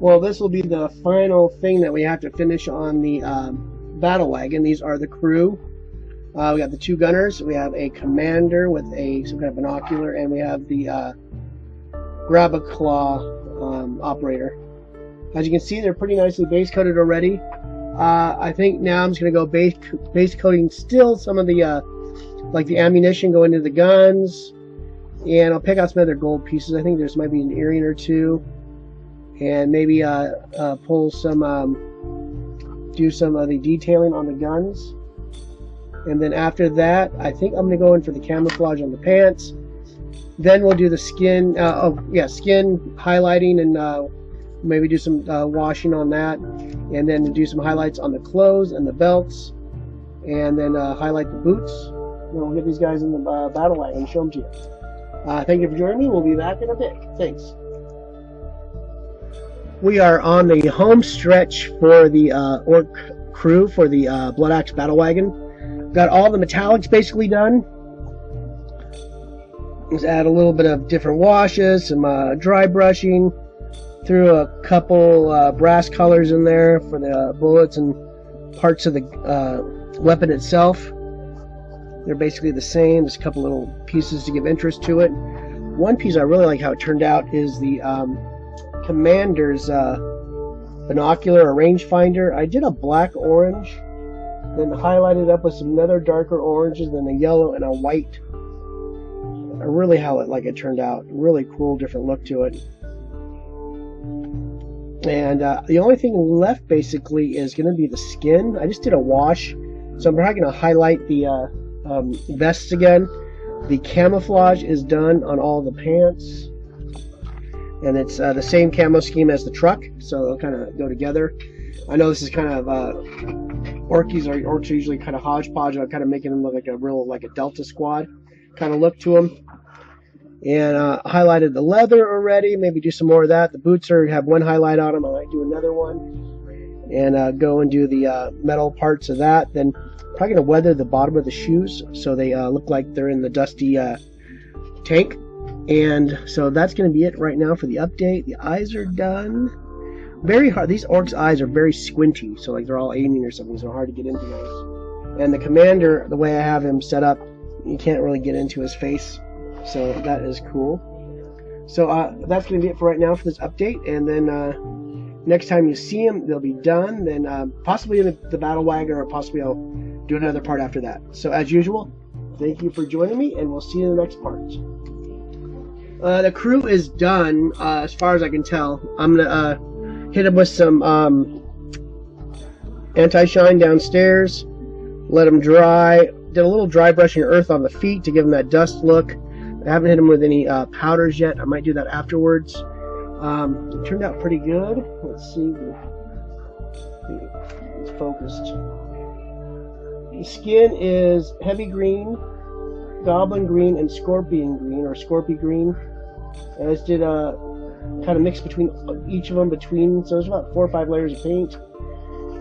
Well, this will be the final thing that we have to finish on the battle wagon. These are the crew. We got the two gunners. We have a commander with some kind of binocular, and we have the grab a claw operator. As you can see, they're pretty nicely base coated already. I think now I'm just gonna go base coating still some of the like the ammunition going into the guns, and I'll pick out some other gold pieces. I think there's might be an earring or two, and maybe pull some do some of the detailing on the guns. And then after that, I think I'm gonna go in for the camouflage on the pants. Then we'll do the skin, skin highlighting, and maybe do some washing on that, and then do some highlights on the clothes and the belts, and then highlight the boots. And we'll get these guys in the battle wagon and show them to you. Thank you for joining me. We'll be back in a bit. Thanks. We are on the home stretch for the Ork crew for the Blood Axe Battlewagon. Got all the metallics basically done. Just add a little bit of different washes, some dry brushing. Threw a couple brass colors in there for the bullets and parts of the weapon itself. They're basically the same, just a couple little pieces to give interest to it. One piece I really like how it turned out is the commander's binocular or rangefinder. I did a black-orange, then highlighted up with some other darker oranges, then a yellow and a white. I really how it turned out. Really cool, different look to it. And the only thing left basically is going to be the skin. I just did a wash, so I'm probably going to highlight the vests again. The camouflage is done on all the pants, and it's the same camo scheme as the truck, so they'll kind of go together. I know this is kind of orks are usually kind of hodgepodge. I'm kind of making them look like a Delta Squad kind of look to them. And highlighted the leather already. Maybe do some more of that. The boots have one highlight on them. I might do another one, and go and do the metal parts of that. Then probably gonna weather the bottom of the shoes so they look like they're in the dusty tank. And so that's gonna be it right now for the update. The eyes are done. Very hard. These orcs' eyes are very squinty, so like they're all aiming or something. So hard to get into those. And the commander, the way I have him set up, you can't really get into his face. So that is cool. So that's going to be it for right now for this update. And then next time you see them, they'll be done. Then possibly in the battle wagon, or possibly I'll do another part after that. So as usual, thank you for joining me, and we'll see you in the next part. The crew is done as far as I can tell. I'm going to hit them with some anti-shine downstairs. Let them dry. Did a little dry brushing earth on the feet to give them that dust look. I haven't hit them with any powders yet. I might do that afterwards. It turned out pretty good. Let's see. It's focused. The skin is heavy green, goblin green, and scorpion green, or scorpion green. And I just did a kind of mix between each of them so there's about 4 or 5 layers of paint.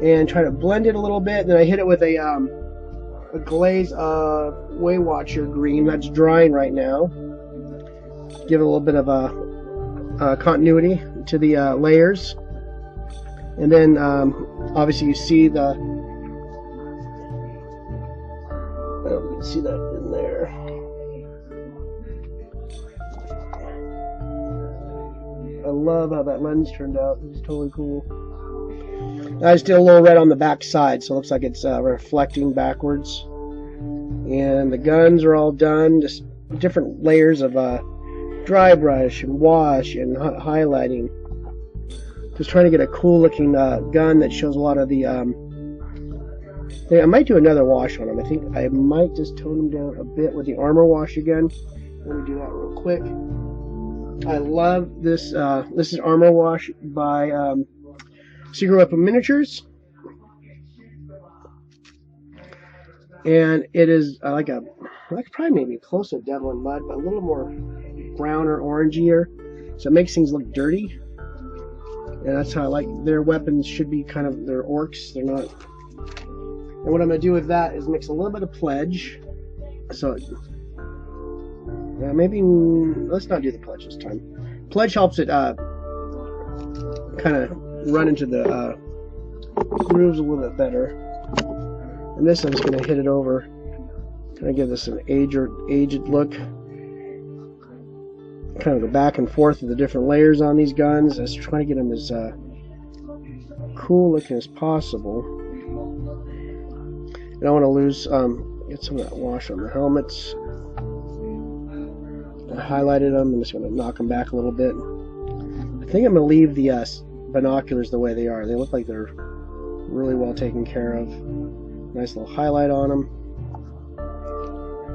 And try to blend it a little bit. Then I hit it with a glaze of Waywatcher green that's drying right now. Give it a little bit of a continuity to the layers. And then obviously you see the you can see that in there. I love how that lens turned out. It's totally cool. I just did a little red on the back side, so it looks like it's reflecting backwards. And the guns are all done, just different layers of dry brush and wash and highlighting. Just trying to get a cool looking gun that shows a lot of the I might do another wash on them. I think I might just tone them down a bit with the armor wash again. Let me do that real quick. I love this. This is armor wash by Secret Weapon Miniatures, and it is like probably maybe close to Devil in Mud, but a little more brown or orangier, so it makes things look dirty. And that's how I like their weapons. Should be kind of, they're orcs, they're not. And what I'm going to do with that is mix a little bit of pledge. So maybe let's not do the pledge this time. Pledge helps it kind of run into the grooves a little bit better. And this I'm just going to hit it over, kind of give this an aged look. Kind of go back and forth with the different layers on these guns. I was trying to get them as cool looking as possible. And I want to lose, get some of that wash on the helmets. I highlighted them. I'm just going to knock them back a little bit. I think I'm going to leave the binoculars the way they are. They look like they're really well taken care of. Nice little highlight on them.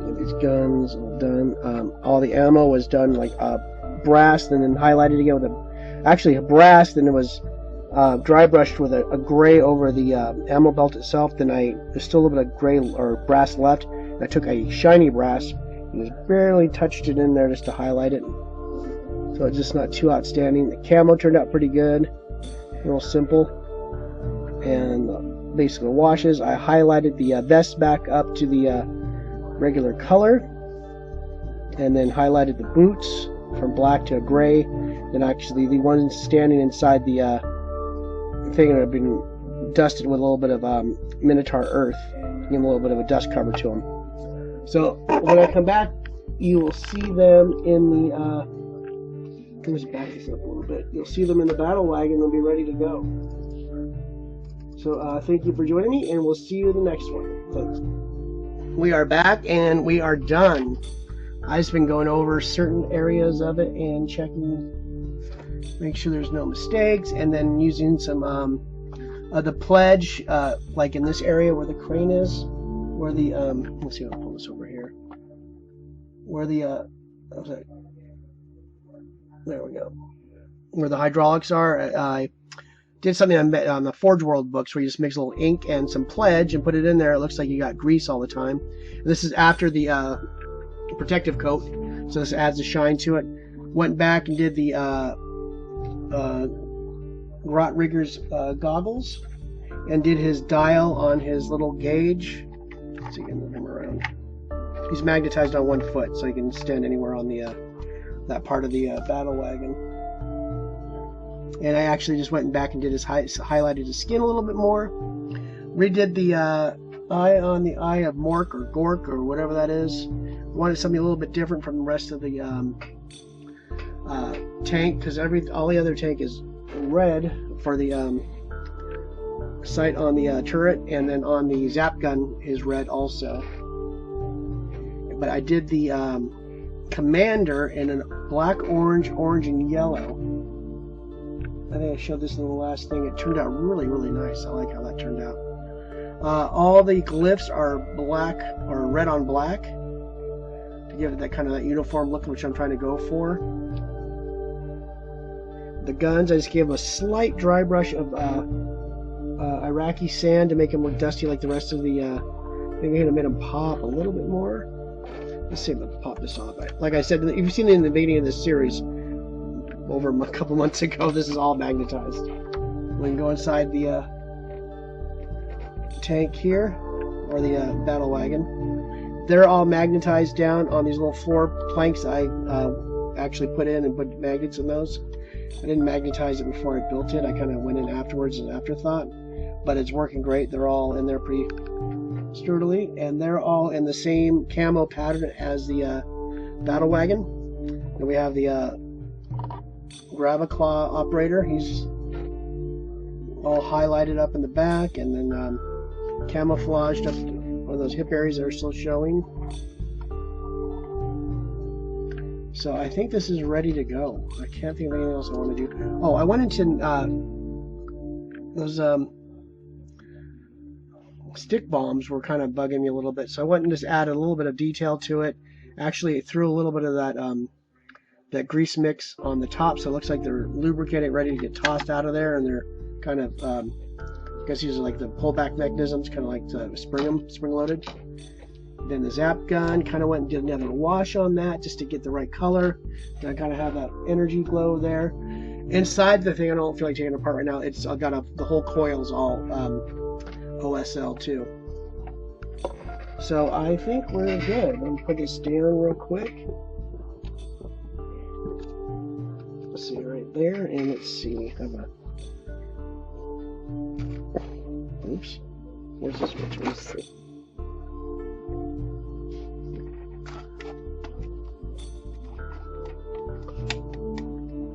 Get these guns all done. All the ammo was done like brass and then highlighted again with a brass, then it was dry brushed with a gray over the ammo belt itself. Then there's still a little bit of gray or brass left. I took a shiny brass and just barely touched it in there just to highlight it. So it's just not too outstanding. The camo turned out pretty good, real simple. And basically the washes, I highlighted the vest back up to the regular color, and then highlighted the boots from black to a gray. Then actually the ones standing inside the thing have been dusted with a little bit of Minotaur earth, give them a little bit of a dust cover to them. So when I come back, you will see them in the let me just back this up a little bit. You'll see them in the battle wagon. They'll be ready to go. So thank you for joining me, and we'll see you in the next one. Thanks. We are back, and we are done. I've just been going over certain areas of it and checking, make sure there's no mistakes, and then using some the pledge, like in this area where the crane is, where the let's see, I'll pull this over here, where the there we go, where the hydraulics are. I did something on the Forge World books where you just mix a little ink and some pledge and put it in there. It looks like you got grease all the time. And this is after the protective coat, so this adds a shine to it. Went back and did the Grot Rigger's goggles, and did his dial on his little gauge. Let's see if I can move him around. He's magnetized on one foot, so he can stand anywhere on the that part of the battle wagon. And I actually just went back and did highlighted his skin a little bit more. Redid the eye on the eye of Mork or Gork or whatever that is. Wanted something a little bit different from the rest of the tank, because all the other tank is red for the sight on the turret, and then on the zap gun is red also. But I did the commander in a black, orange, and yellow. I think I showed this in the last thing. It turned out really, really nice. I like how that turned out. All the glyphs are black or red on black to give it that kind of that uniform look, which I'm trying to go for. The guns, I just gave them a slight dry brush of Iraqi sand to make them look dusty like the rest of the. I think I made them pop a little bit more. Let's see if I can pop this off. Like I said, if you've seen it in the beginning of this series, over a couple months ago, this is all magnetized. We can go inside the tank here, or the battle wagon. They're all magnetized down on these little floor planks I actually put in and put magnets in those. I didn't magnetize it before I built it. I kind of went in afterwards as an afterthought, but it's working great. They're all in there pretty sturdily, and they're all in the same camo pattern as the battle wagon. And we have the Grab-a-Claw operator. He's all highlighted up in the back, and then camouflaged up one of those hip areas that are still showing. So I think this is ready to go. I can't think of anything else I want to do. Oh, I went into those stick bombs were kind of bugging me a little bit, so I went and just added a little bit of detail to it. Actually, threw a little bit of that grease mix on the top, so it looks like they're lubricated, ready to get tossed out of there, and they're kind of, I guess these are like the pullback mechanisms, kind of like to spring-loaded. Then the zap gun, kind of went and did another wash on that just to get the right color. And I kind of have that energy glow there. Inside the thing, I don't feel like taking it apart right now. It's got the whole coil's all OSL too. So I think we're good. Let me put this down real quick. Let's see right there, and let's see. I have a Oops. Where's the switch? Let's see.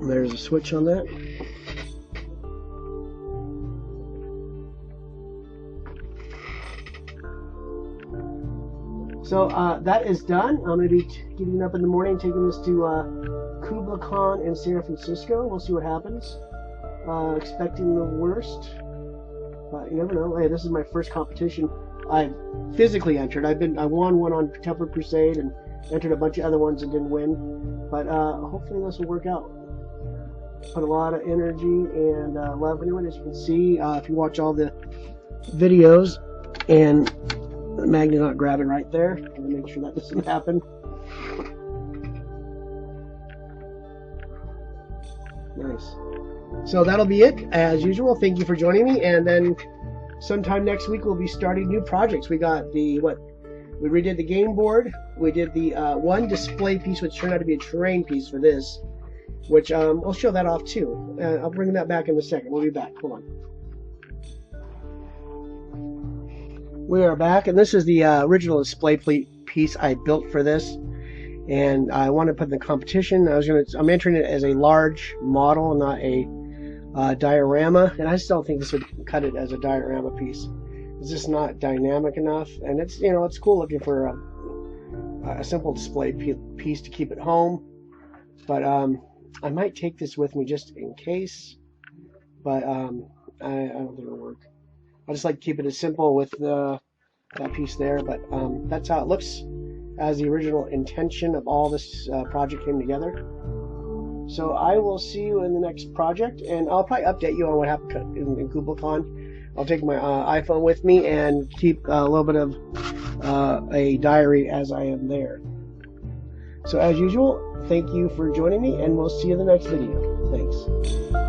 There's a switch on that. So that is done. I'm going to be getting up in the morning, taking this to Kublacon in San Francisco. We'll see what happens. Expecting the worst, but you never know. Hey, this is my first competition I physically entered. I won one on Templar Crusade and entered a bunch of other ones and didn't win. But hopefully this will work out. Put a lot of energy and love into it, as you can see. If you watch all the videos, and the magnet not grabbing right there, I'm gonna make sure that doesn't happen. Nice. So that'll be it as usual. Thank you for joining me, and then sometime next week we'll be starting new projects. We got we redid the game board. We did the one display piece, which turned out to be a terrain piece for this, which I'll show that off too. I'll bring that back in a second. We'll be back. Hold on. We are back, and this is the original display piece I built for this, and I want to put in the competition. I'm entering it as a large model, not a diorama, and I just don't think this would cut it as a diorama piece. It's just not dynamic enough, and it's it's cool looking for a simple display piece to keep at home. But I might take this with me just in case, but I don't think it'll work. I just like to keep it as simple with that piece there, but that's how it looks as the original intention of all this project came together. So I will see you in the next project, and I'll probably update you on what happened in Kublacon. I'll take my iPhone with me and keep a little bit of a diary as I am there. So as usual, thank you for joining me, and we'll see you in the next video. Thanks.